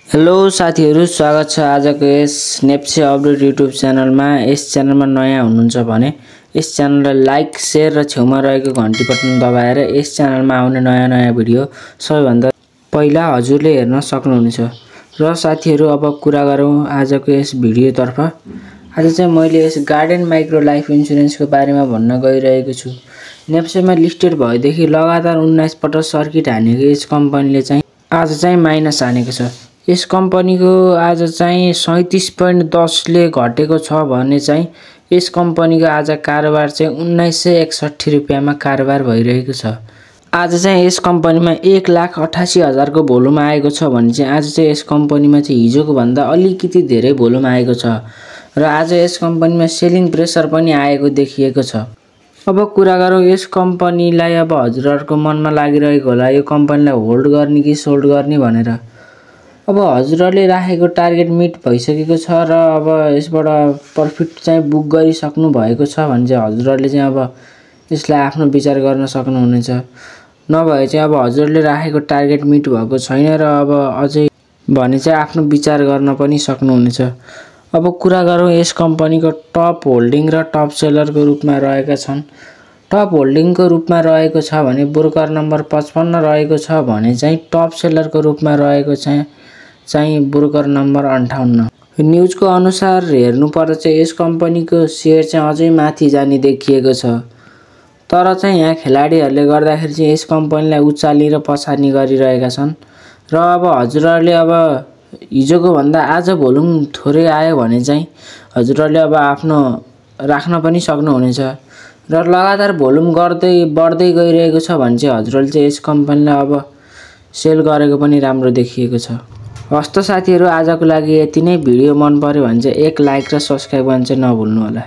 Hello साथीहरु, स्वागत छ आजको यस नेप्से अपडेट युट्युब च्यानलमा। यस च्यानलमा नयाँ हुनुहुन्छ भने यस च्यानललाई लाइक, शेयर र छेउमा रहेको घण्टी बटन दबाएर यस च्यानलमा आउने नयाँ भिडियो सबैभन्दा पहिला हजुरले हेर्न सक्नुहुनेछ। र साथीहरु, अब कुरा गरौँ आजको यस भिडियोतर्फ। आज चाहिँ मैले यस गार्डन माइक्रो लाइफ इन्स्योरेन्सको बारेमा भन्न गइरहेको छु। नेप्सेमा लिस्टेड भएदेखि लगातार 19 पटक सर्किट हानेको यस कम्पनीले चाहिँ आज चाहिँ माइनस हानेको छ। यस कम्पनीको आज चाहिँ 37.10 ले घटेको छ भने चाहिँ यस कम्पनीको आज कारोबार चाहिँ 1961 रुपैयाँमा कारोबार भइरहेको छ। आज चाहिँ यस कम्पनीमा 1,88,000 को भोल्युम आएको छ भने चाहिँ आज चाहिँ यस कम्पनीमा चाहिँ हिजोको भन्दा अलिकति धेरै भोल्युम आएको छ र आज यस कम्पनीमा सेलिङ प्रेसर पनि आएको देखिएको छ। अब कुरा गरौँ यस कम्पनीलाई। अब हजुरहरुको मनमा लागिरहेको होला यो कम्पनीलाई होल्ड गर्ने कि सोल्ड गर्ने भनेर। अब हजुरहरुले राखेको टार्गेट मिट भइसकेको छ र अब यसबाट प्रफिट चाहिँ बुक गरिसक्नु भएको छ भने चाहिँ हजुरहरुले चाहिँ अब यसलाई आफ्नो विचार गर्न सक्नुहुनेछ। नभए चाहिँ अब हजुरहरुले राखेको टार्गेट मिट भएको छैन र अब अझै भने चाहिँ आफ्नो विचार गर्न पनि सक्नुहुनेछ। अब कुरा गरौँ यस कम्पनीको टप होल्डिङ र टप सेलरको रूपमा रहेका छन्। टप होल्डिङको रूपमा रहेको छ भने ब्रोकर नम्बर 55 रहेको छ भने चाहिँ टप सेलरको रूपमा रहेको चाहिँ ब्रोकर नम्बर 58। न्यूजको अनुसार हेर्नु पर्दा चाहिँ यस कम्पनीको शेयर चाहिँ अझै माथि जाने देखिएको छ। तर चाहिँ यहाँ खेलाडीहरूले गर्दाखेरि चाहिँ यस कम्पनीलाई उचाल्ने र पछार्ने गरिरहेका छन्। र अब हजुरहरुले अब हिजोको भन्दा आज भोल्युम थोरै आयो भने चाहिँ हजुरहरुले अब आफ्नो राख्न पनि सक्नुहुनेछ। र लगातार भोल्युम बढ्दै गइरहेको छ भने चाहिँ हजुरहरुले चाहिँ यस कम्पनीलाई अब सेल गरेको पनि राम्रो देखिएको छ। हस्त साथीहरु, आजको लागि यति नै। भिडियो मन पर्यो भने चाहिँ एक लाइक र सब्स्क्राइब गर्न चाहिँ नभुल्नु होला।